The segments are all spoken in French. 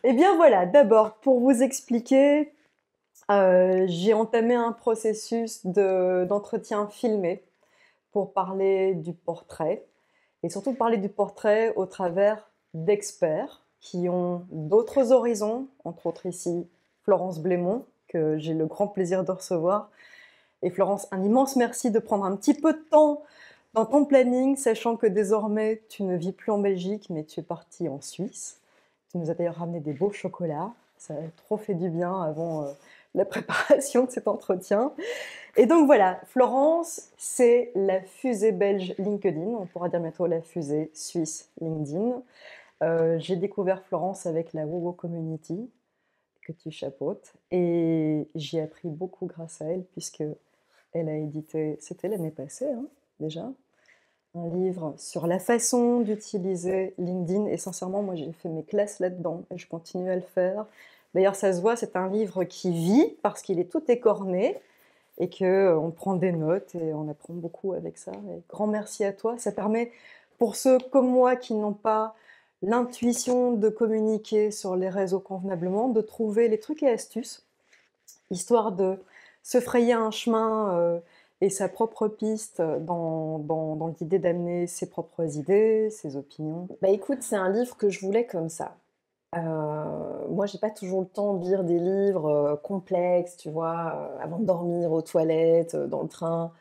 Eh bien voilà, d'abord, pour vous expliquer, j'ai entamé un processus d'entretien filmé pour parler du portrait et surtout parler du portrait au travers d'experts qui ont d'autres horizons, entre autres ici Florence Blémont, que j'ai le grand plaisir de recevoir. Et Florence, un immense merci de prendre un petit peu de temps dans ton planning, sachant que désormais tu ne vis plus en Belgique, mais tu es partie en Suisse. Tu nous as d'ailleurs ramené des beaux chocolats, ça a trop fait du bien avant la préparation de cet entretien. Et donc voilà, Florence, c'est la fusée belge LinkedIn, on pourra dire bientôt la fusée suisse LinkedIn. J'ai découvert Florence avec la WoWo Community que tu chapeautes et j'ai appris beaucoup grâce à elle puisque elle a édité, c'était l'année passée hein, déjà, un livre sur la façon d'utiliser LinkedIn et sincèrement moi j'ai fait mes classes là-dedans et je continue à le faire. D'ailleurs ça se voit, c'est un livre qui vit parce qu'il est tout écorné et qu'on prend des notes et on apprend beaucoup avec ça. Et grand merci à toi. Ça permet, pour ceux comme moi qui n'ont pas l'intuition de communiquer sur les réseaux convenablement, de trouver les trucs et astuces, histoire de se frayer un chemin et sa propre piste dans l'idée d'amener ses propres idées, ses opinions. Bah écoute, c'est un livre que je voulais comme ça. Moi, j'ai pas toujours le temps de lire des livres complexes, tu vois, avant de dormir, aux toilettes, dans le train.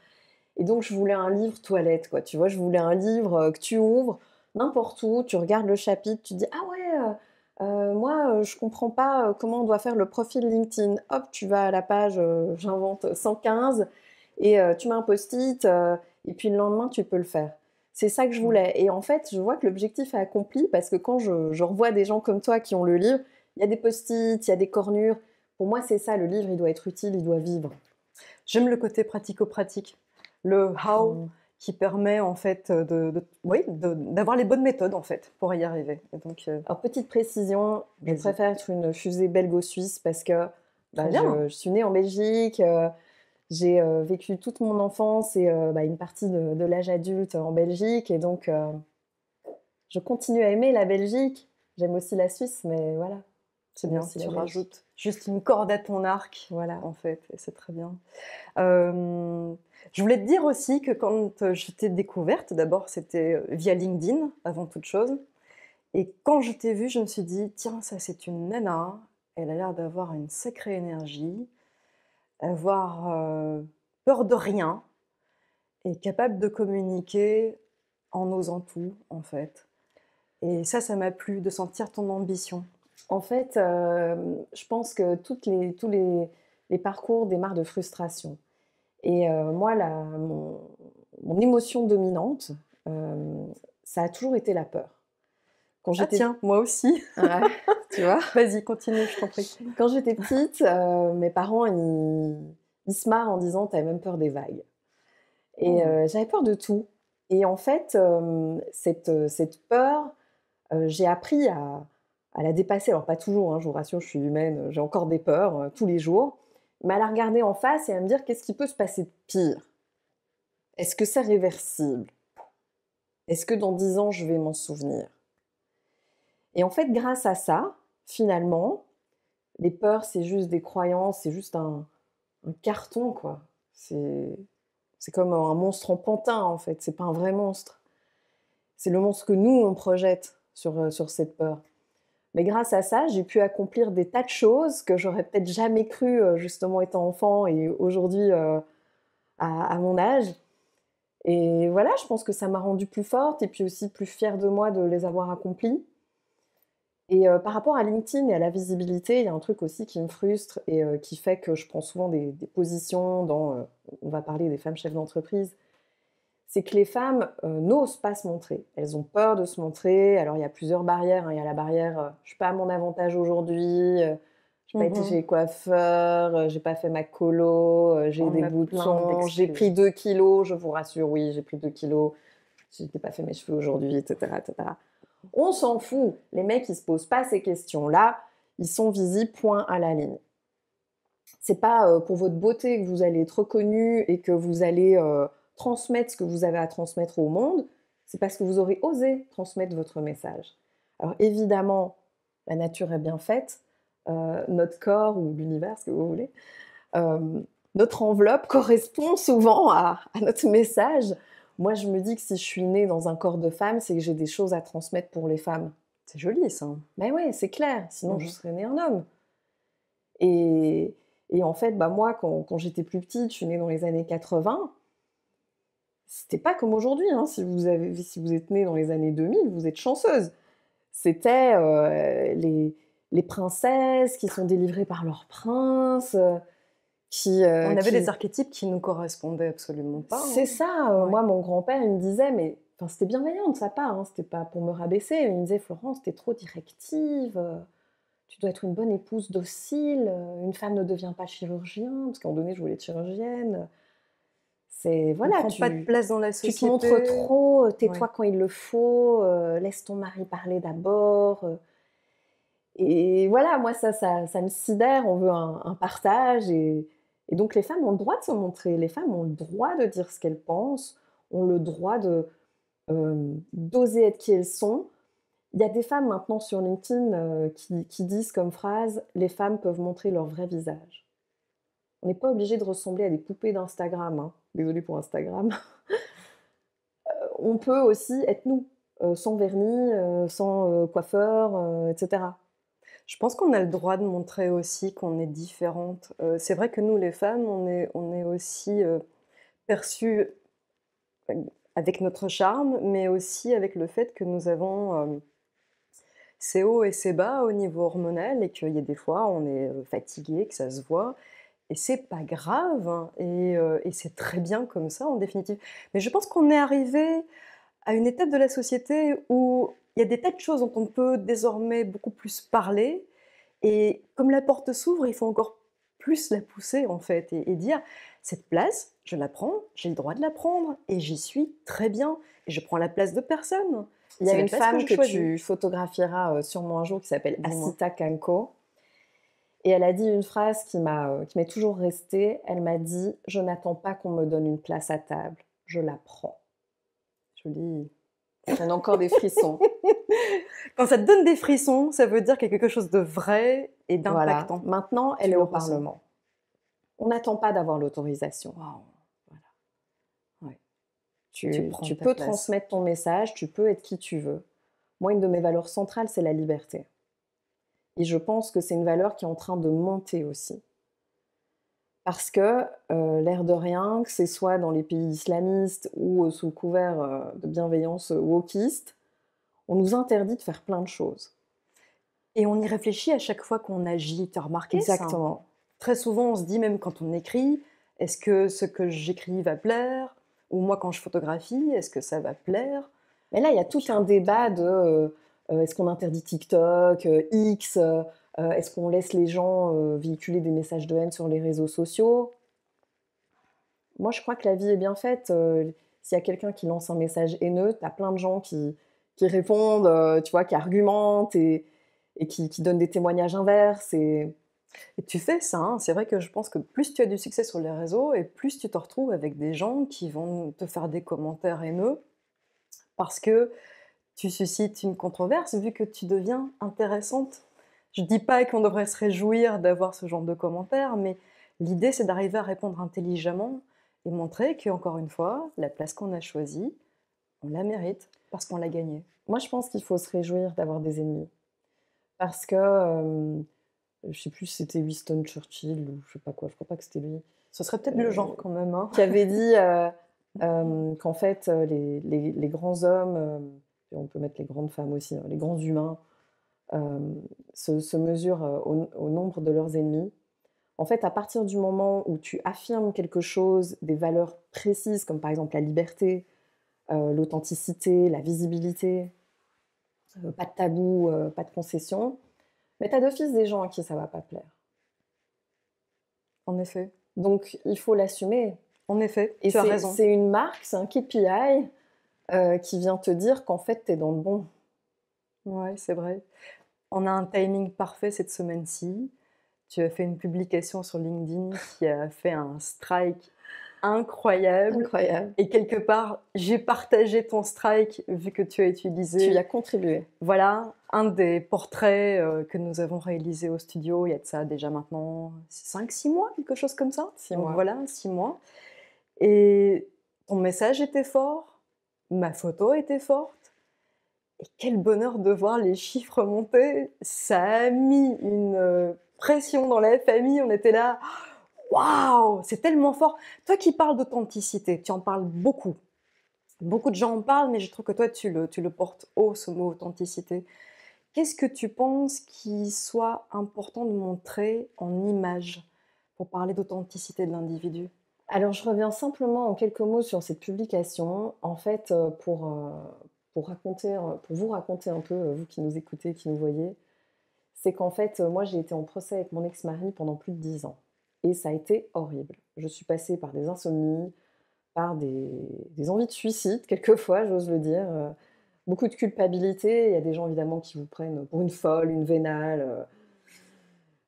Et donc, je voulais un livre toilette, quoi. Tu vois, je voulais un livre que tu ouvres n'importe où, tu regardes le chapitre, tu dis ah ouais, moi, je comprends pas comment on doit faire le profil LinkedIn. Hop, tu vas à la page, j'invente 115 et tu mets un post-it et puis le lendemain, tu peux le faire. C'est ça que je voulais. Et en fait, je vois que l'objectif est accompli parce que quand je revois des gens comme toi qui ont le livre, il y a des post-it, il y a des cornures. Pour moi, c'est ça, le livre, il doit être utile, il doit vivre. J'aime le côté pratico-pratique, le how Mm. qui permet en fait oui, d'avoir les bonnes méthodes en fait pour y arriver. Et donc, Alors, petite précision, je vas-y. préfère être une fusée belgo-suisse parce que Très bah, bien. je suis née en Belgique, j'ai vécu toute mon enfance et bah, une partie de l'âge adulte en Belgique. Et donc, je continue à aimer la Belgique. J'aime aussi la Suisse, mais voilà, C'est j'aime bien, aussi la tu Belgique. rajoutes juste une corde à ton arc, Voilà. en fait, et c'est très bien. Euh, je voulais te dire aussi que quand je t'ai découverte, d'abord c'était via LinkedIn, avant toute chose, et quand je t'ai vue, je me suis dit, tiens, ça c'est une nana, elle a l'air d'avoir une sacrée énergie, avoir peur de rien, et capable de communiquer en osant tout, en fait. Et ça m'a plu, de sentir ton ambition. En fait, je pense que tous les parcours démarrent de frustration. Et moi, mon émotion dominante, euh, ça a toujours été la peur. Quand Ah j'étais tiens, moi aussi. Ouais, tu vois? Vas-y, continue, je t'en prie. Quand j'étais petite, mes parents, ils se marrent en disant: «Tu as même peur des vagues» et Hmm. j'avais peur de tout et en fait, cette peur, j'ai appris à la dépasser. Alors pas toujours, hein, je vous rassure, je suis humaine, j'ai encore des peurs, tous les jours, mais à la regarder en face et à me dire: «Qu'est-ce qui peut se passer de pire? Est-ce que c'est réversible? Est-ce que dans 10 ans, je vais m'en souvenir?» Et en fait, grâce à ça, finalement, les peurs, c'est juste des croyances, c'est juste un carton, quoi. C'est c'est comme un monstre en pantin, en fait. C'est pas un vrai monstre. C'est le monstre que nous, on projette sur cette peur. Mais grâce à ça, j'ai pu accomplir des tas de choses que j'aurais peut-être jamais cru, justement, étant enfant et aujourd'hui, à mon âge. Et voilà, je pense que ça m'a rendue plus forte et puis aussi plus fière de moi de les avoir accomplies. Et par rapport à LinkedIn et à la visibilité, il y a un truc aussi qui me frustre et qui fait que je prends souvent des positions dans, on va parler des femmes chefs d'entreprise, c'est que les femmes, n'osent pas se montrer. Elles ont peur de se montrer. Alors il y a plusieurs barrières, hein. Il y a la barrière, «Je suis pas à mon avantage aujourd'hui, j'ai pas été chez Mhm. les coiffeurs, j'ai pas fait ma colo, j'ai On des a plein boutons, j'ai pris d'excuses. 2 kilos». Je vous rassure, oui, j'ai pris 2 kilos. J'ai pas fait mes cheveux aujourd'hui et cetera et cetera. On s'en fout. Les mecs, ils se posent pas ces questions-là. Ils sont visibles, point à la ligne. C'est pas pour votre beauté que vous allez être reconnu et que vous allez transmettre ce que vous avez à transmettre au monde. C'est parce que vous aurez osé transmettre votre message. Alors évidemment, la nature est bien faite, notre corps ou l'univers, ce que vous voulez, notre enveloppe correspond souvent à notre message. Moi, je me dis que si je suis née dans un corps de femme, c'est que j'ai des choses à transmettre pour les femmes. C'est joli ça. Mais oui, c'est clair, sinon je Mhm. serais née un homme. Et, et en fait, bah moi, quand j'étais plus petite, je suis née dans les années 80, c'était pas comme aujourd'hui, hein. Si vous êtes née dans les années 2000, vous êtes chanceuse. C'était les princesses qui sont délivrées par leur prince, On avait des qui... archétypes qui nous correspondaient absolument pas, C'est hein. ça, Ouais. moi, mon grand-père, il me disait, mais enfin, c'était bienveillant de sa part, hein, c'était pas pour me rabaisser, mais il me disait: «Florence, tu trop directive, tu dois être une bonne épouse docile, une femme ne devient pas chirurgien», parce qu'à un moment donné, je voulais être chirurgienne. C'est On voilà, prend pas de place dans la tu te montres société. trop, Ouais. tais-toi quand il le faut, laisse ton mari parler d'abord, et voilà, moi ça me sidère, on veut un partage, et donc les femmes ont le droit de se montrer, les femmes ont le droit de dire ce qu'elles pensent, ont le droit d'oser être qui elles sont. Il y a des femmes maintenant sur LinkedIn, qui disent comme phrase: «Les femmes peuvent montrer leur vrai visage». On n'est pas obligé de ressembler à des poupées d'Instagram, hein, désolée pour Instagram. On peut aussi être nous, sans vernis, sans, coiffeur, et cetera. Je pense qu'on a le droit de montrer aussi qu'on est différente. C'est vrai que nous, les femmes, on est aussi perçues avec notre charme, mais aussi avec le fait que nous avons ses hauts et ses bas au niveau hormonal et qu'il y a des fois, on est fatigué, que ça se voit. Et c'est pas grave, hein, et c'est très bien comme ça, en définitive. Mais je pense qu'on est arrivé à une étape de la société où il y a des tas de choses dont on peut désormais beaucoup plus parler et comme la porte s'ouvre, il faut encore plus la pousser, en fait, et dire: «Cette place, je la prends, j'ai le droit de la prendre et j'y suis très bien et je prends la place de personne. Il y a C'est la une place que femme je que choisis». tu photographieras, sûrement un jour, qui s'appelle Dis-moi. Asita Kanko, et elle a dit une phrase qui m'est toujours restée. Elle m'a dit: «Je n'attends pas qu'on me donne une place à table, je la prends». Joli. J'en ai encore des frissons. Quand ça te donne des frissons, ça veut dire qu'il y a quelque chose de vrai et Voilà, d'impactant. maintenant elle Tu est le au ressens. parlement. On n'attend pas d'avoir l'autorisation. Waouh! Ouais, tu Tu prends tu ta peux place. transmettre ton message, tu peux être qui tu veux. Moi, une de mes valeurs centrales, c'est la liberté, et je pense que c'est une valeur qui est en train de monter aussi. Parce que, l'air de rien, que c'est soit dans les pays islamistes ou, sous le couvert, de bienveillance, wokiste, on nous interdit de faire plein de choses. Et on y réfléchit à chaque fois qu'on agit. Tu as remarqué ça? Exactement. Très souvent, on se dit même quand on écrit: «Est-ce que ce que j'écris va plaire?» Ou moi quand je photographie: «Est-ce que ça va plaire?» Mais là, il y a Et tout puis un en fait, débat de, est-ce qu'on interdit TikTok, X, est-ce qu'on laisse les gens, véhiculer des messages de haine sur les réseaux sociaux? Moi, je crois que la vie est bien faite, s'il y a quelqu'un qui lance un message haineux, tu as plein de gens qui répondent, tu vois, qui argumentent, et qui donnent des témoignages inverses, et tu fais ça, hein. C'est vrai que je pense que plus tu as du succès sur les réseaux et plus tu te retrouves avec des gens qui vont te faire des commentaires haineux parce que tu suscites une controverse vu que tu deviens intéressante. Je dis pas qu'on devrait se réjouir d'avoir ce genre de commentaires, mais l'idée c'est d'arriver à répondre intelligemment et montrer qu'encore une fois, la place qu'on a choisie, on la mérite parce qu'on l'a gagnée. moi, je pense qu'il faut se réjouir d'avoir des ennemis. Parce que, je sais plus si c'était Winston Churchill ou je sais pas quoi, je crois pas que c'était lui, Ce serait peut-être le genre quand même, hein. qui avait dit, qu'en fait, les grands hommes, et on peut mettre les grandes femmes aussi, hein, les grands humains, se mesurent, au nombre de leurs ennemis. En fait, à partir du moment où tu affirmes quelque chose, des valeurs précises, comme par exemple la liberté, l'authenticité, la visibilité, pas de tabou, pas de concession, mais tu as d'office des gens à qui ça va pas plaire. En effet, Donc il faut l'assumer, en effet, et tu as raison. c'est une marque, c'est un KPI, qui vient te dire qu'en fait, tu es dans le bon. Ouais, c'est vrai. On a un timing parfait cette semaine-ci. Tu as fait une publication sur LinkedIn qui a fait un strike incroyable. Incroyable. Et quelque part, j'ai partagé ton strike vu que tu as utilisé. Tu y as contribué. Voilà, un des portraits que nous avons réalisé au studio, il y a de ça déjà maintenant 5-6 mois, quelque chose comme ça. 6 Donc mois. voilà, 6 mois. Et ton message était fort, ma photo était forte. Et quel bonheur de voir les chiffres monter. Ça a mis une pression dans la famille. On était là, waouh, c'est tellement fort. Toi qui parles d'authenticité, tu en parles beaucoup. Beaucoup de gens en parlent, mais je trouve que toi, tu le portes haut, ce mot authenticité. Qu'est-ce que tu penses qu'il soit important de montrer en image pour parler d'authenticité de l'individu? Alors, je reviens simplement en quelques mots sur cette publication. En fait, pour vous raconter un peu, vous qui nous écoutez, qui nous voyez, c'est qu'en fait, moi, j'ai été en procès avec mon ex-mari pendant plus de 10 ans et ça a été horrible. Je suis passée par des insomnies, par des envies de suicide quelquefois, j'ose le dire, beaucoup de culpabilité. Il y a des gens évidemment qui vous prennent pour une folle, une vénale,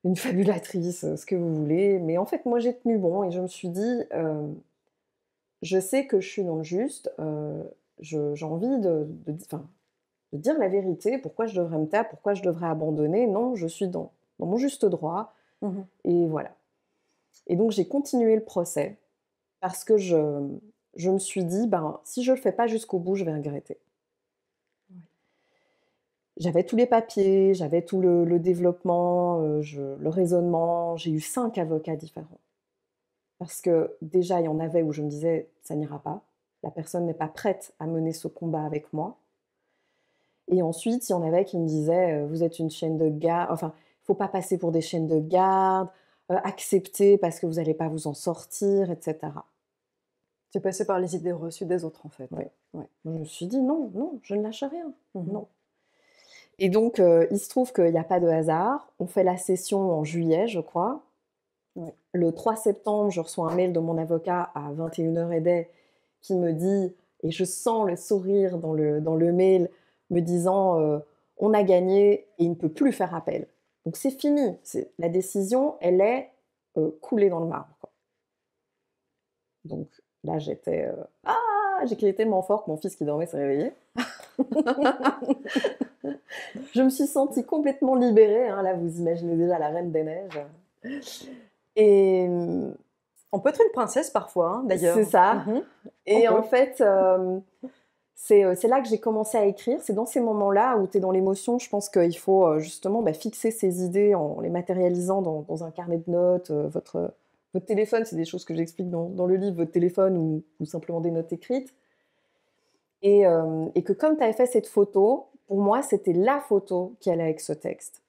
une fabulatrice, ce que vous voulez. Mais en fait, moi, j'ai tenu bon et je me suis dit, je sais que je suis dans le juste, j'ai envie enfin, de dire la vérité. Pourquoi je devrais me taire? Pourquoi je devrais abandonner? Non, je suis dans mon juste droit Mmh. et voilà. Et donc j'ai continué le procès parce que je me suis dit: «Ben, si je le fais pas jusqu'au bout, je vais regretter». Ouais. J'avais tous les papiers, j'avais tout le développement, le raisonnement. J'ai eu 5 avocats différents. Parce que déjà, il y en avait où je me disais: «Ça n'ira pas. La personne n'est pas prête à mener ce combat avec moi». Et ensuite, il y en avait qui me disaient: «Vous êtes une chienne de garde, enfin, il faut pas passer pour des chiennes de garde, acceptez parce que vous allez pas vous en sortir» et cetera. Tu es passé par les idées reçues des autres, en fait. Ouais. Ouais. Je me suis dit: «Non, non, je ne lâche rien, Mmh. non». Et donc il se trouve qu'il y a pas de hasard. On fait la session en juillet, je crois. Ouais. Le 3 septembre, je reçois un mail de mon avocat à 21h et des qui me dit, et je sens le sourire dans le mail, me disant, «On a gagné et il ne peut plus faire appel». Donc c'est fini, la décision, elle est, coulée dans le marbre, quoi. Donc là, j'étais, j'ai crié tellement fort que mon fils qui dormait s'est réveillé. Je me suis sentie complètement libérée, hein, là, vous imaginez déjà la reine des neiges. Et On peut être une princesse parfois, hein, d'ailleurs. c'est ça. Mmh. Et On en peut. fait, c'est là que j'ai commencé à écrire. C'est dans ces moments-là où tu es dans l'émotion, je pense qu'il faut, justement, fixer ses idées en les matérialisant dans un carnet de notes. Votre téléphone, c'est des choses que j'explique dans le livre, votre téléphone ou simplement des notes écrites. Et que comme tu avais fait cette photo, pour moi, c'était la photo qui allait avec ce texte.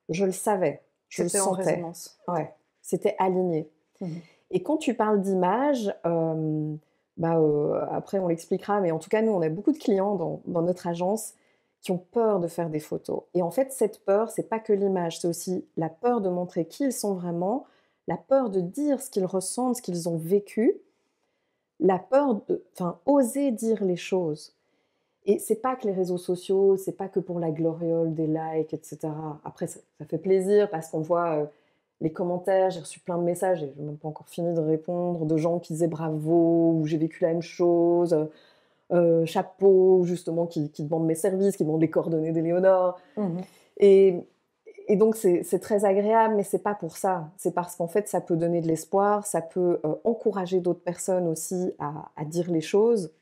Je le savais, je le C'était en sentais. résonance. Ouais, c'était aligné. Mmh. Et quand tu parles d'image, après on l'expliquera, mais en tout cas, nous, on a beaucoup de clients dans notre agence qui ont peur de faire des photos. Et en fait, cette peur, c'est pas que l'image, c'est aussi la peur de montrer qui ils sont vraiment, la peur de dire ce qu'ils ressentent, ce qu'ils ont vécu, la peur oser dire les choses. Et c'est pas que les réseaux sociaux, c'est pas que pour la gloriole des likes, et cetera. Après, ça fait plaisir parce qu'on voit, les commentaires. J'ai reçu plein de messages et je n'ai même pas encore fini de répondre, de gens qui disaient «bravo» ou «j'ai vécu la même chose», «chapeau», ou justement qui demandent mes services, qui demandent les coordonnées d'Éléonore. Mmh. Et donc c'est très agréable, mais c'est pas pour ça. C'est parce qu'en fait, ça peut donner de l'espoir, ça peut, encourager d'autres personnes aussi à dire les choses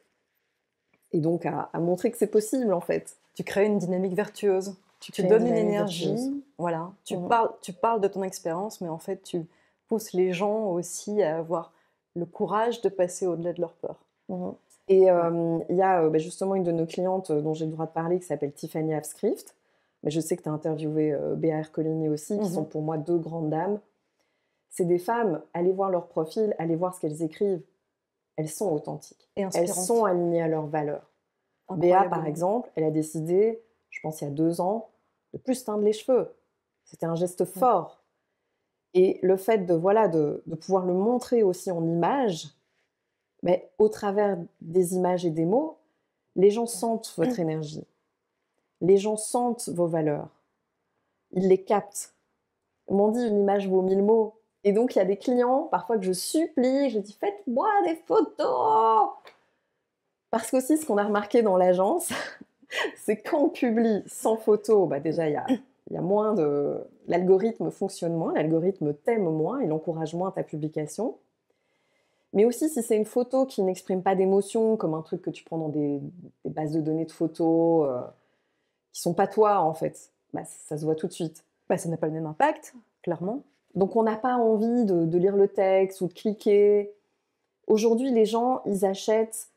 et donc à montrer que c'est possible, en fait. Tu crées une dynamique vertueuse. Tu crées une donnes une dynamique énergie, vertueuse. voilà. Mmh. Tu parles de ton expérience, mais en fait, tu pousses les gens aussi à avoir le courage de passer au-delà de leur peur. Mmh. Et Ouais. il y a, justement une de nos clientes, dont j'ai le droit de parler, qui s'appelle Tiffany Avskrift. Mais je sais que tu as interviewé, Béa Ercolini aussi, qui sont pour moi 2 grandes dames. C'est des femmes, allez voir leur profil, allez voir ce qu'elles écrivent. Elles sont authentiques. Et Elles inspirante. sont alignées à leurs valeurs. Béa, par Incroyablement. exemple, elle a décidé, je pense il y a 2 ans, de plus se teindre les cheveux. C'était un geste fort. Et le fait de pouvoir le montrer aussi en images, mais au travers des images et des mots, les gens sentent votre énergie. Les gens sentent vos valeurs. Ils les captent. On m'en dit: «Une image vaut 1000 mots». Et donc, il y a des clients, parfois que je supplie, je dis faites-moi des photos. Parce qu'aussi, ce qu'on a remarqué dans l'agence, c'est quand on publie sans photo, bah déjà, il y a moins de. L'algorithme fonctionne moins, l'algorithme t'aime moins, il encourage moins ta publication. Mais aussi, si c'est une photo qui n'exprime pas d'émotion, comme un truc que tu prends dans des bases de données de photos qui sont pas toi, en fait, bah, ça se voit tout de suite. Bah, ça n'a pas le même impact, clairement. Donc, on n'a pas envie de lire le texte ou de cliquer. Aujourd'hui, les gens, ils achètent,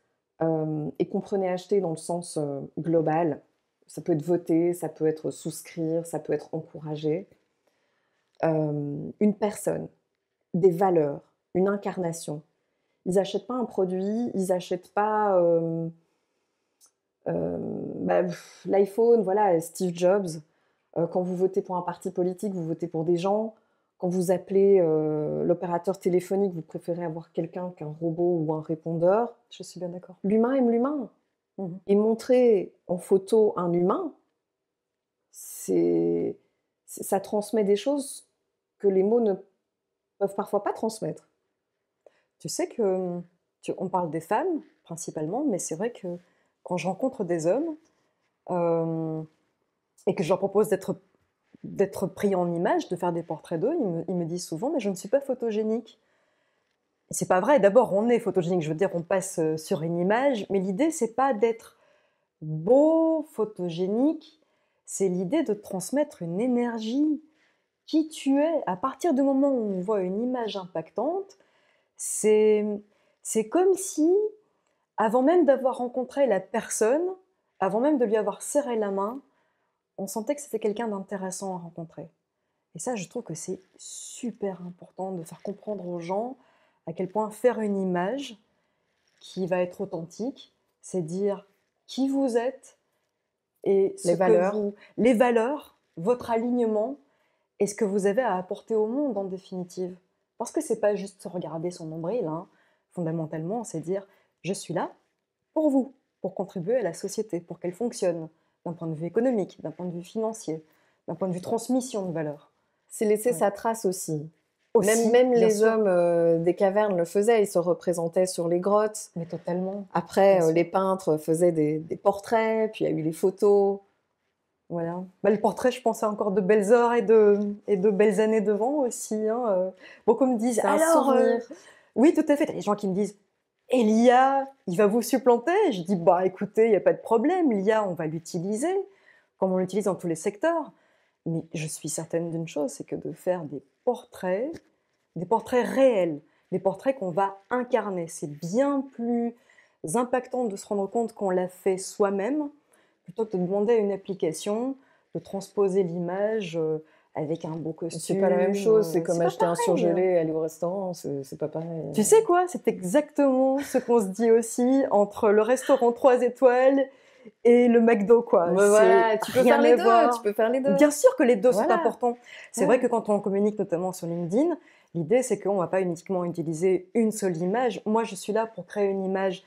et comprenez acheter dans le sens global. Ça peut être voter, ça peut être souscrire, ça peut être encourager. Une personne, des valeurs, une incarnation. Ils n'achètent pas un produit, ils n'achètent pas l'iPhone, voilà, Steve Jobs. Quand vous votez pour un parti politique, vous votez pour des gens. Quand vous appelez l'opérateur téléphonique, vous préférez avoir quelqu'un qu'un robot ou un répondeur. Je suis bien d'accord. L'humain aime l'humain. Et montrer en photo un humain, ça transmet des choses que les mots ne peuvent parfois pas transmettre. Tu sais que on parle des femmes principalement, mais c'est vrai que quand je rencontre des hommes et que je leur propose d'être pris en image, de faire des portraits d'eux, ils me disent souvent « mais je ne suis pas photogénique ». Et c'est pas vrai, d'abord on est photogénique, je veux dire on passe sur une image, mais l'idée c'est pas d'être beau, photogénique, c'est l'idée de transmettre une énergie, qui tu es. À partir du moment où on voit une image impactante, c'est comme si, avant même d'avoir rencontré la personne, avant même de lui avoir serré la main, on sentait que c'était quelqu'un d'intéressant à rencontrer. Et ça, je trouve que c'est super important de faire comprendre aux gens à quel point faire une image qui va être authentique, c'est dire qui vous êtes et les valeurs, votre alignement et ce que vous avez à apporter au monde en définitive. Parce que c'est pas juste se regarder son nombril, hein. Fondamentalement, c'est dire je suis là pour vous, pour contribuer à la société, pour qu'elle fonctionne, d'un point de vue économique, d'un point de vue financier, d'un point de vue transmission de valeurs. C'est laisser sa trace aussi. Aussi, Même bien les sûr. hommes des cavernes le faisaient, ils se représentaient sur les grottes. Mais totalement. Après, les peintres faisaient des portraits, puis il y a eu les photos. Voilà. Bah, le portrait, je pense à encore de belles heures et de belles années devant aussi. Hein. Beaucoup me disent, C'est un alors, souvenir. oui, tout à fait. Il y a des gens qui me disent, et l'IA, il va vous supplanter? Je dis, bah écoutez, il n'y a pas de problème, l'IA, on va l'utiliser, comme on l'utilise dans tous les secteurs. Mais je suis certaine d'une chose, c'est que de faire des portraits réels, des portraits qu'on va incarner, c'est bien plus impactant de se rendre compte qu'on l'a fait soi-même, plutôt que de demander à une application de transposer l'image avec un beau costume. C'est pas la même chose, c'est comme acheter un pareil. surgelé et aller au restaurant, c'est pas pareil. Tu sais quoi, c'est exactement ce qu'on se dit aussi entre le restaurant 3 étoiles et le McDo, quoi. Mais voilà, tu peux faire les deux. Bien sûr que les deux sont Voilà. importants. C'est vrai que quand on communique notamment sur LinkedIn, l'idée c'est qu'on ne va pas uniquement utiliser une seule image. Moi, je suis là pour créer une image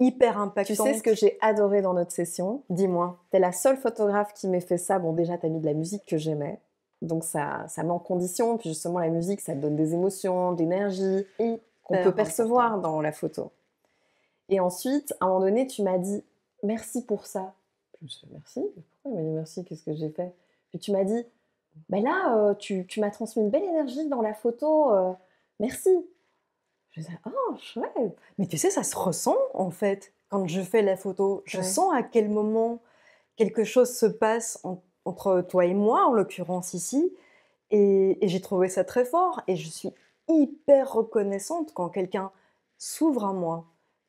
hyper impactante. Tu sais ce que j'ai adoré dans notre session? Dis-moi. T'es la seule photographe qui m'ait fait ça. Bon, déjà, t'as mis de la musique que j'aimais. Donc, ça met en condition. Puis justement, la musique, ça te donne des émotions, de l'énergie qu'on peut percevoir dans la photo. Et ensuite, à un moment donné, tu m'as dit « Merci pour ça ». Je me suis dit « Merci ». Pourquoi il m'a dit « Merci », qu'est-ce que j'ai fait? Puis tu m'as dit « Ben là, tu m'as transmis une belle énergie dans la photo. Merci ». Je disais « Oh, chouette ». Mais tu sais, ça se ressent en fait quand je fais la photo. Je sens à quel moment quelque chose se passe entre toi et moi, en l'occurrence ici. Et j'ai trouvé ça très fort. Et je suis hyper reconnaissante quand quelqu'un s'ouvre à moi,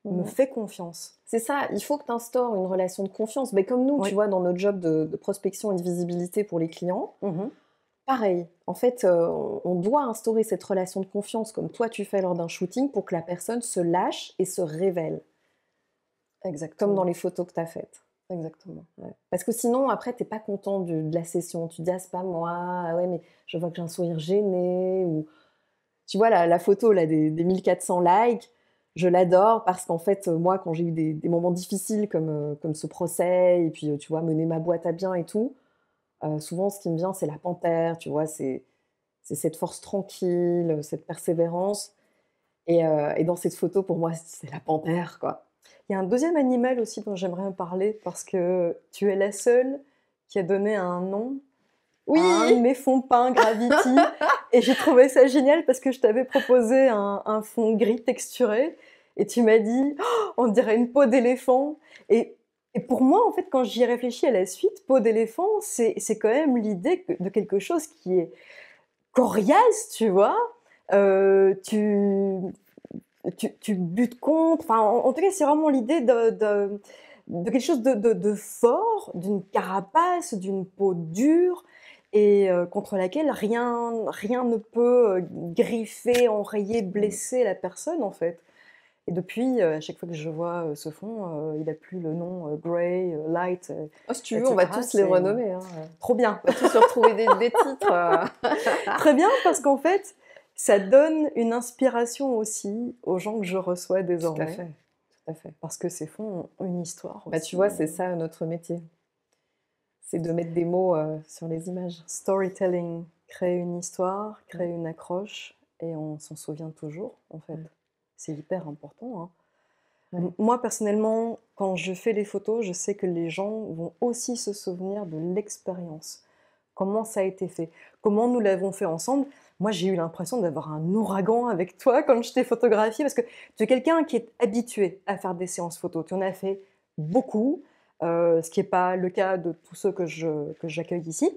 me fait confiance. C'est ça, il faut que tu instaures une relation de confiance. Mais comme nous, tu vois, dans notre job de prospection et de visibilité pour les clients, pareil. En fait, on doit instaurer cette relation de confiance comme toi tu fais lors d'un shooting pour que la personne se lâche et se révèle. Exactement. Comme dans les photos que tu as faites. Exactement. Ouais. Parce que sinon, après, tu n'es pas content de la session. Tu te dis, ah, c'est pas moi, ah ouais, mais je vois que j'ai un sourire gêné. Ou... Tu vois, la photo là, des 1400 likes, je l'adore parce qu'en fait, moi, quand j'ai eu des moments difficiles comme ce procès, et puis, tu vois, mener ma boîte à bien et tout, souvent, ce qui me vient, c'est la panthère, tu vois, c'est C'est cette force tranquille, cette persévérance. Et dans cette photo, pour moi, c'est la panthère, quoi. Il y a un deuxième animal aussi dont j'aimerais parler parce que tu es la seule qui a donné un nom à un de Oui! mes fonds peints Gravity et j'ai trouvé ça génial parce que je t'avais proposé un fond gris texturé et tu m'as dit: «Oh, on dirait une peau d'éléphant» et et pour moi, en fait, quand j'y réfléchis à la suite, peau d'éléphant, c'est quand même l'idée de quelque chose qui est coriace, tu vois? Tu tu butes contre, enfin, en tout cas, c'est vraiment l'idée de quelque chose de fort, d'une carapace, d'une peau dure et contre laquelle rien ne peut, griffer, enrayer, Mmh. blesser la personne, en fait et depuis, à chaque fois que je vois, ce fond, il a plus le nom, grey, light, Oh, si tu et veux, on va cetera. tous les C'est renommer, hein, trop bien. on va tous se retrouver des titres. Très bien parce qu'en fait, ça donne une inspiration aussi aux gens que je reçois Tout à désormais. fait, tout à fait. Parce que ces fonds ont une histoire Bah, tu aussi, vois, c'est ça notre métier, c'est de mettre des mots, sur les images. storytelling, créer une histoire, Ouais, créer une accroche et on s'en souvient toujours, en fait. ouais, C'est hyper important, hein. ouais. Moi, personnellement, quand je fais les photos, je sais que les gens vont aussi se souvenir de l'expérience. Comment ça a été fait? Comment nous l'avons fait ensemble? Moi, j'ai eu l'impression d'avoir un ouragan avec toi quand je t'ai photographié parce que tu es quelqu'un qui est habitué à faire des séances photos. Tu en as fait beaucoup, ce qui est pas le cas de tous ceux que j'accueille ici.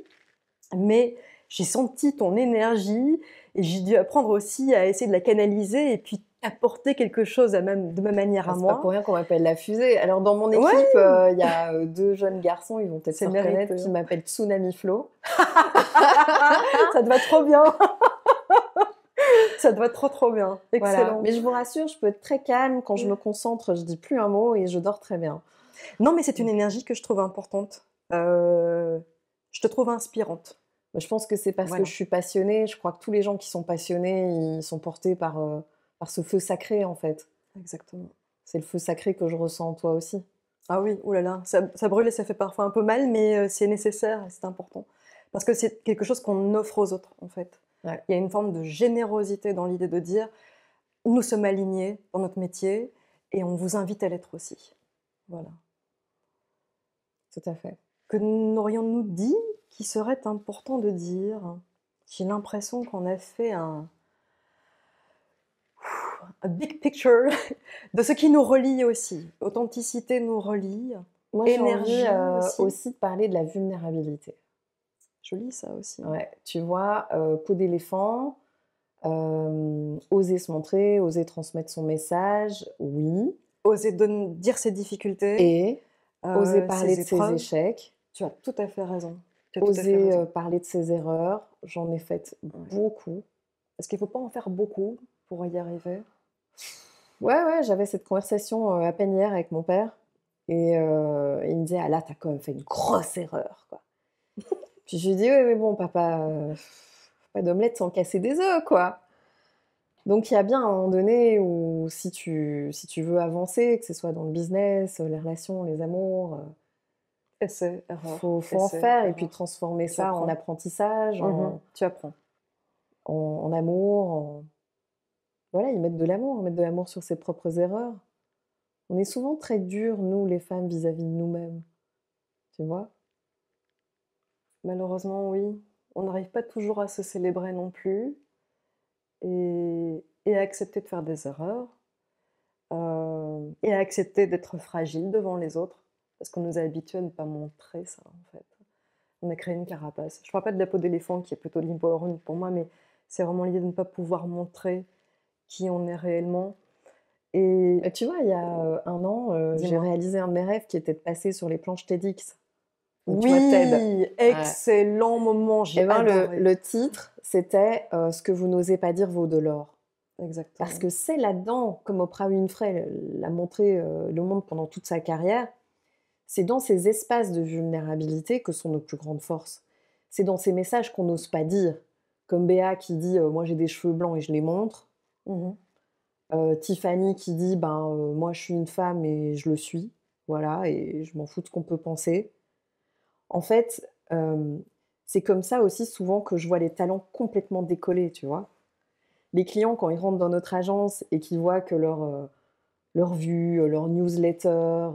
Mais j'ai senti ton énergie et j'ai dû apprendre aussi à essayer de la canaliser et puis apporter quelque chose de ma manière Bah, à c'est pas pour moi. rien qu'on m'appelle la fusée. Alors dans mon Ouais, équipe, il y a, 2 jeunes garçons, ils vont peut-être c'est se reconnaître, mérité. qui m'appellent Tsunami Flo. Ça te va trop bien. Ça te va trop, trop bien. Voilà, Excellent. mais je vous rassure, je peux être très calme. Quand je me concentre, je dis plus un mot et je dors très bien. Non, mais c'est une Donc, énergie que je trouve importante. Je te trouve inspirante. bah, je pense que c'est parce que je Voilà, suis passionnée. Je crois que tous les gens qui sont passionnés, ils sont portés par ce feu sacré, en fait. exactement. C'est le feu sacré que je ressens en toi aussi. Ah oui, ouh là là, ça brûle et ça fait parfois un peu mal, mais c'est nécessaire et c'est important. Parce que c'est quelque chose qu'on offre aux autres, en fait. Ouais, Il y a une forme de générosité dans l'idée de dire: «Nous sommes alignés dans notre métier et on vous invite à l'être aussi». Voilà. tout à fait. Que n'aurions-nous dit qui serait important de dire? J'ai l'impression qu'on a fait un big picture de ce qui nous relie aussi. Authenticité nous relie, Moi, j'ai envie, énergie aussi. aussi de parler de la vulnérabilité. Joli ça aussi. Ouais, tu vois, peau d'éléphant, oser se montrer, oser transmettre son message, oui, Oser dire ses difficultés, et oser parler ses de ses épreuves. échecs, Tu as tout à fait raison. Tu as tout à fait oser, raison. parler de ses erreurs. J'en ai faites Ouais. beaucoup. Parce qu'il ne faut pas en faire beaucoup pour y arriver. Ouais, ouais, j'avais cette conversation, à peine hier avec mon père et il me disait: «Ah là, tu as quand même fait une grosse erreur, quoi». Puis je lui dis: «Oui, mais bon papa, pas d'omelette sans casser des œufs, quoi». Donc il y a bien un moment donné où si tu veux avancer, que ce soit dans le business, les relations, les amours, Essai, erreur, faut en essai, faire et puis erreur. transformer Tu ça en apprends. apprentissage, Mmh. Tu apprends. en amour, voilà, y mettre de l'amour sur ses propres erreurs. On est souvent très dures, nous, les femmes, vis-à-vis de nous-mêmes, tu vois? Malheureusement, oui. On n'arrive pas toujours à se célébrer non plus et à accepter de faire des erreurs, et à accepter d'être fragile devant les autres. Parce qu'on nous a habitués à ne pas montrer ça, en fait. On a créé une carapace. Je parle pas de la peau d'éléphant qui est plutôt de l'empowerment pour moi, mais c'est vraiment l'idée de ne pas pouvoir montrer qui on est réellement et Tu vois, il y a, 1 an, j'ai dis-moi? réalisé un de mes rêves qui était de passer sur les planches TEDx. Donc tu vois, TED. Oui! Ouais. Excellent moment, Et j'ai ben, le adoré. le titre, c'était, «Ce que vous n'osez pas dire vaut de l'or». Parce Exactement. que c'est là-dedans, comme Oprah Winfrey l'a montré, le monde pendant toute sa carrière, c'est dans ces espaces de vulnérabilité que sont nos plus grandes forces. C'est dans ces messages qu'on n'ose pas dire, comme Béa qui dit, «Moi j'ai des cheveux blancs et je les montre», Mmh. Tiffany qui dit: «Ben, moi je suis une femme et je le suis, voilà, et je m'en fous de ce qu'on peut penser». En fait, c'est comme ça aussi souvent que je vois les talents complètement décoller, tu vois? Les clients, quand ils rentrent dans notre agence et qu'ils voient que leur vue, leur newsletter,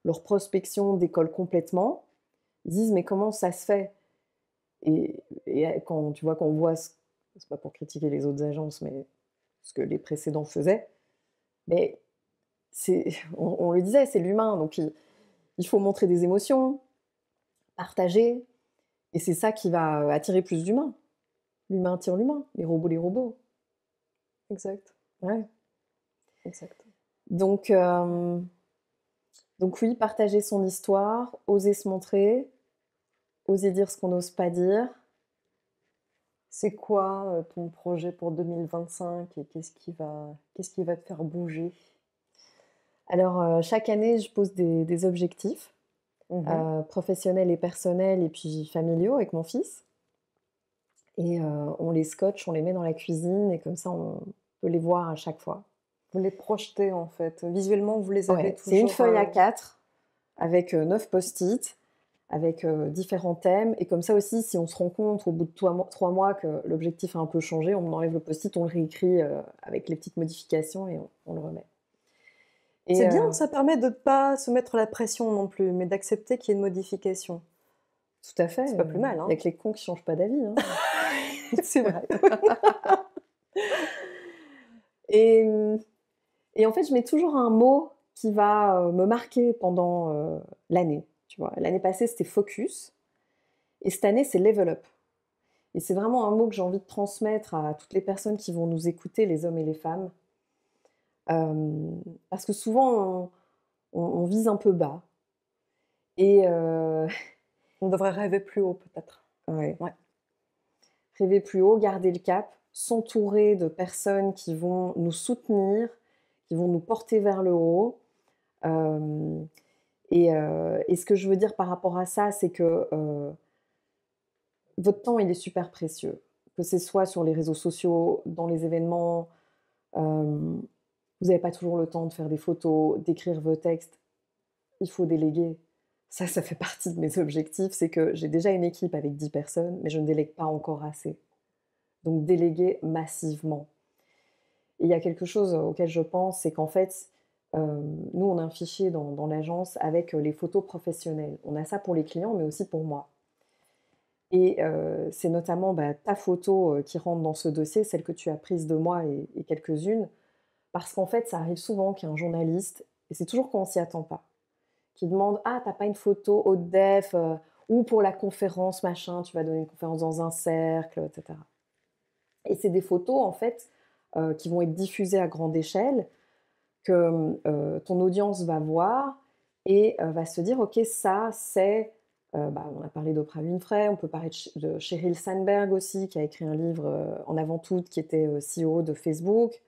leur prospection décolle complètement, ils disent: «Mais comment ça se fait?» et quand tu vois, qu'on voit c'est pas pour critiquer les autres agences, mais ce que les précédents faisaient, mais c'est on le disait, c'est l'humain, donc il faut montrer des émotions, partager et c'est ça qui va attirer plus d'humains. L'humain attire l'humain, les robots les robots. Exact, Ouais. exact. Donc donc oui, partager son histoire, oser se montrer, oser dire ce qu'on n'ose pas dire. C'est quoi, ton projet pour 2025 et qu'est-ce qui va te faire bouger? Alors, chaque année, je pose des objectifs, Mmh. professionnels et personnels et puis familiaux avec mon fils et on les scotche, on les met dans la cuisine et comme ça, on peut les voir à chaque fois. Vous les projetez, en fait. Visuellement, vous les avez Ouais, c'est une toujours, feuille A4 avec, 9 post-it, avec, différents thèmes et comme ça aussi, si on se rend compte au bout de 3 mois que l'objectif a un peu changé, on enlève le post-it, on le réécrit, avec les petites modifications et on le remet et c'est bien, ça permet de ne pas se mettre la pression non plus, mais d'accepter qu'il y ait une modification. tout à fait, C'est pas plus mal, il y a hein? que les cons qui changent pas d'avis, hein. C'est vrai. Et et en fait, je mets toujours un mot qui va, me marquer pendant, l'année, tu vois? L'année passée, c'était focus et cette année, c'est level up et c'est vraiment un mot que j'ai envie de transmettre à toutes les personnes qui vont nous écouter, les hommes et les femmes. Parce que souvent on vise un peu bas et On devrait rêver plus haut, peut-être. ouais, Ouais. rêver plus haut, garder le cap, s'entourer de personnes qui vont nous soutenir, qui vont nous porter vers le haut. Hem et ce que je veux dire par rapport à ça, c'est que, votre temps, il est super précieux. Que ce soit sur les réseaux sociaux, dans les événements, hem, vous n'avez pas toujours le temps de faire des photos, d'écrire vos textes. Il faut déléguer. Ça fait partie de mes objectifs, c'est que j'ai déjà une équipe avec 10 personnes, mais je ne délègue pas encore assez. Donc déléguer massivement. Et il y a quelque chose auquel je pense, c'est qu'en fait, nous, on a un fichier dans l'agence avec, les photos professionnelles. On a ça pour les clients, mais aussi pour moi. Et c'est notamment, bah, ta photo, qui rentre dans ce dossier, celle que tu as prise de moi et quelques-unes, parce qu'en fait, ça arrive souvent qu'il y a un journaliste, et c'est toujours quand on s'y attend pas, qui demande: «Ah, tu pas une photo haute def, ou pour la conférence machin, tu vas donner une conférence dans un cercle», et cetera. Et c'est des photos, en fait, qui vont être diffusées à grande échelle, que, ton audience va voir et va se dire: «OK, ça, c'est» bah, on a parlé d'Oprah Winfrey, on peut parler de Sheryl Sandberg aussi, qui a écrit un livre, En avant toute, qui était, CEO de Facebook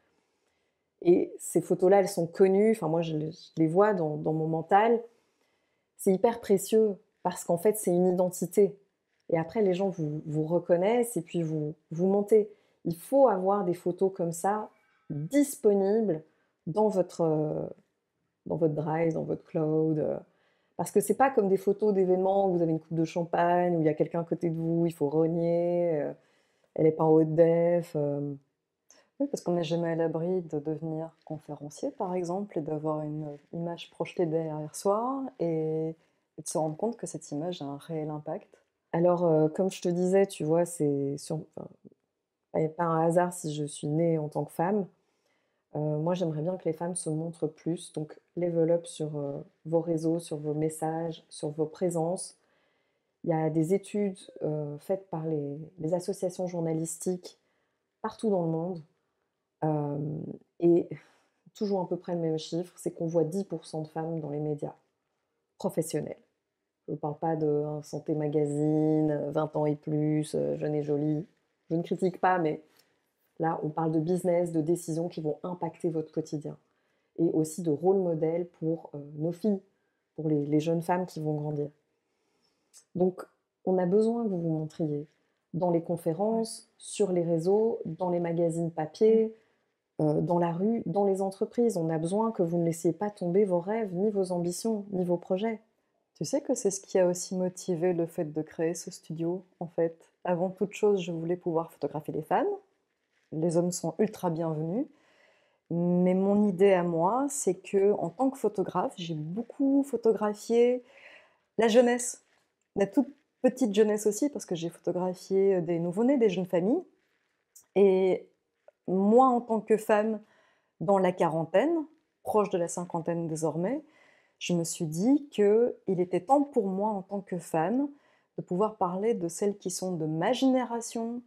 et ces photos-là, elles sont connues, enfin moi je les vois dans mon mental. C'est hyper précieux parce qu'en fait, c'est une identité et après les gens vous reconnaissent et puis vous montez. Il faut avoir des photos comme ça disponibles dans votre Drive, dans votre cloud, parce que c'est pas comme des photos d'événements où vous avez une coupe de champagne, où il y a quelqu'un à côté de vous, il faut rogner, elle est pas en haute def, Oui, parce qu'on n'est jamais à l'abri de devenir conférencier, par exemple, et d'avoir une image projetée derrière soi et de se rendre compte que cette image a un réel impact. Alors, comme je te disais, tu vois, c'est sur enfin, il y a pas un hasard si je suis née en tant que femme. Moi, j'aimerais bien que les femmes se montrent plus, donc level up sur, vos réseaux, sur vos messages, sur vos présences. Il y a des études, faites par les associations journalistiques partout dans le monde, hem et toujours à peu près le même chiffre, c'est qu'on voit 10 de femmes dans les médias professionnels. Je ne parle pas de, Santé Magazine, 20 ans et plus, Jeune et jolie. Je ne critique pas, mais là, on parle de business, de décisions qui vont impacter votre quotidien et aussi de rôle modèle pour, nos filles, pour les jeunes femmes qui vont grandir. Donc on a besoin que vous vous montriez dans les Ouais. conférences, sur les réseaux, dans les magazines Mmh. papier, dans la rue, dans les entreprises. On a besoin que vous ne laissiez pas tomber vos rêves, ni vos ambitions, ni vos projets. Tu sais que c'est ce qui a aussi motivé le fait de créer ce studio, en fait. Avant toute chose, je voulais pouvoir photographier les femmes. Les hommes sont ultra bienvenus. Mais mon idée à moi, c'est que en tant que photographe, j'ai beaucoup photographié la jeunesse, la toute petite jeunesse aussi, parce que j'ai photographié des nouveau-nés, des jeunes familles. Et moi, en tant que femme dans la quarantaine, proche de la cinquantaine désormais, je me suis dit qu'il était temps pour moi, en tant que femme, de pouvoir parler de celles qui sont de ma génération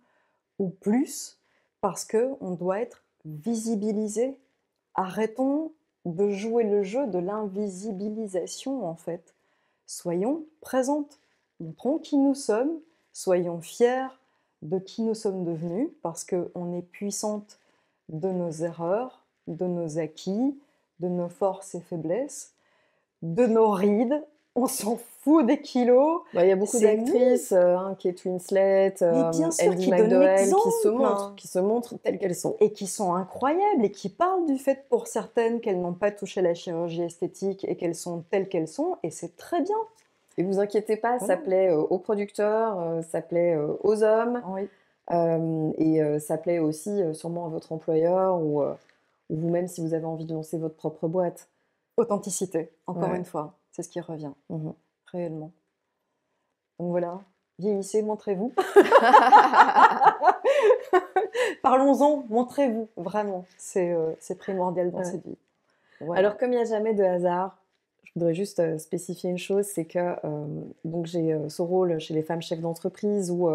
ou plus, parce qu'on doit être visibilisé. Arrêtons de jouer le jeu de l'invisibilisation, en fait. Soyons présentes, montrons qui nous sommes, soyons fiers de qui nous sommes devenus, parce qu'on est puissante de nos erreurs, de nos acquis, de nos forces et faiblesses, de nos rides. On s'en fout des kilos. Bah, il y a beaucoup C'est d'actrices, Kate Winslet, Mais bien sûr, Andy qui donnent McDowell, l'exemple. qui se montrent telles qu'elles sont. Et qui sont incroyables et qui parlent du fait pour certaines qu'elles n'ont pas touché la chirurgie esthétique et qu'elles sont telles qu'elles sont, et c'est très bien. Et vous inquiétez pas, ça Voilà. plaît aux producteurs, ça plaît aux hommes, Oui. et ça plaît aussi sûrement à votre employeur ou vous-même si vous avez envie de lancer votre propre boîte. Authenticité, encore Ouais. une fois, c'est ce qui revient, Mhm. réellement. Donc voilà, vieillissez, montrez-vous. Parlons-en, montrez-vous, vraiment. C'est primordial dans Ouais. cette vie. Voilà. Alors, comme il n'y a jamais de hasard, je voudrais juste spécifier une chose, c'est que donc j'ai ce rôle chez les femmes chefs d'entreprise où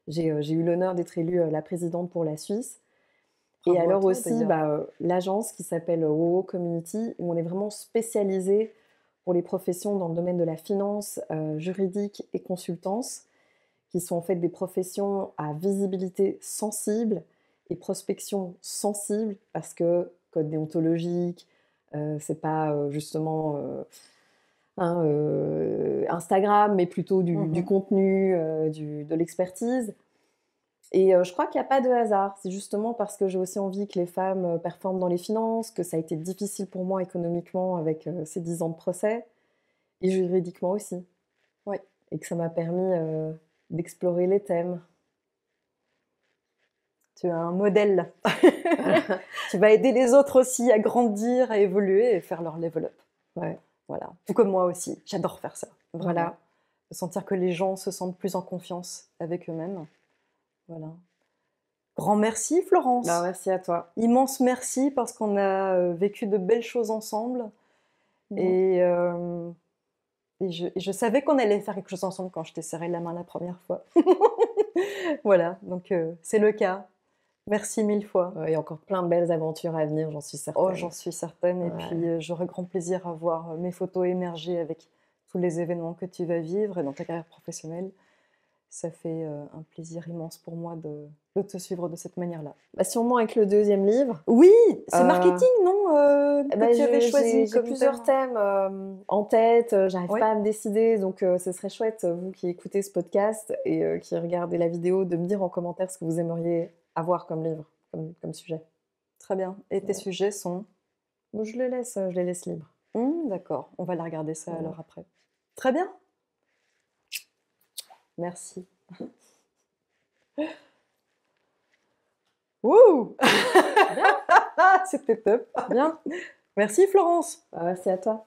j'ai eu l'honneur d'être élue la présidente pour la Suisse. Bravo Et à alors toi, aussi, d'ailleurs. l'agence qui s'appelle WoWo Community, où on est vraiment spécialisé pour les professions dans le domaine de la finance, juridique et consultance, qui sont en fait des professions à visibilité sensible et prospection sensible, parce que code déontologique, c'est pas justement Instagram, mais plutôt du contenu, de l'expertise. Et je crois qu'il n'y a pas de hasard. C'est justement parce que j'ai aussi envie que les femmes performent dans les finances, que ça a été difficile pour moi économiquement avec ces 10 ans de procès, et juridiquement aussi. Ouais. Et que ça m'a permis d'explorer les thèmes. Tu as un modèle. Tu vas aider les autres aussi à grandir, à évoluer et faire leur level up. Ouais. Voilà. Tout comme moi aussi. J'adore faire ça. Vraiment. Voilà. De sentir que les gens se sentent plus en confiance avec eux-mêmes. Voilà. Grand merci, Florence. Bah, merci à toi. Immense merci parce qu'on a vécu de belles choses ensemble. Et je savais qu'on allait faire quelque chose ensemble quand je t'ai serré la main la première fois. Voilà, donc c'est le cas. Merci mille fois. Il y a encore plein de belles aventures à venir, j'en suis certaine. Oh, j'en suis certaine. Et Ouais. puis, j'aurai grand plaisir à voir mes photos émerger avec tous les événements que tu vas vivre et dans ta carrière professionnelle. Ça fait un plaisir immense pour moi de te suivre de cette manière-là. Bah, sûrement avec le deuxième livre. Oui, c'est marketing, non que tu avais choisi J'ai plusieurs thèmes en tête, j'arrive Ouais. pas à me décider, donc ce serait chouette, vous qui écoutez ce podcast et qui regardez la vidéo, de me dire en commentaire ce que vous aimeriez avoir comme livre, comme sujet. Très bien. Et tes sujets sont Bon, je les laisse libres. D'accord, on va la regarder ça Ouais. alors après. Très bien. Merci. Wouh. C'était top. Bien. Merci Florence. Merci à toi.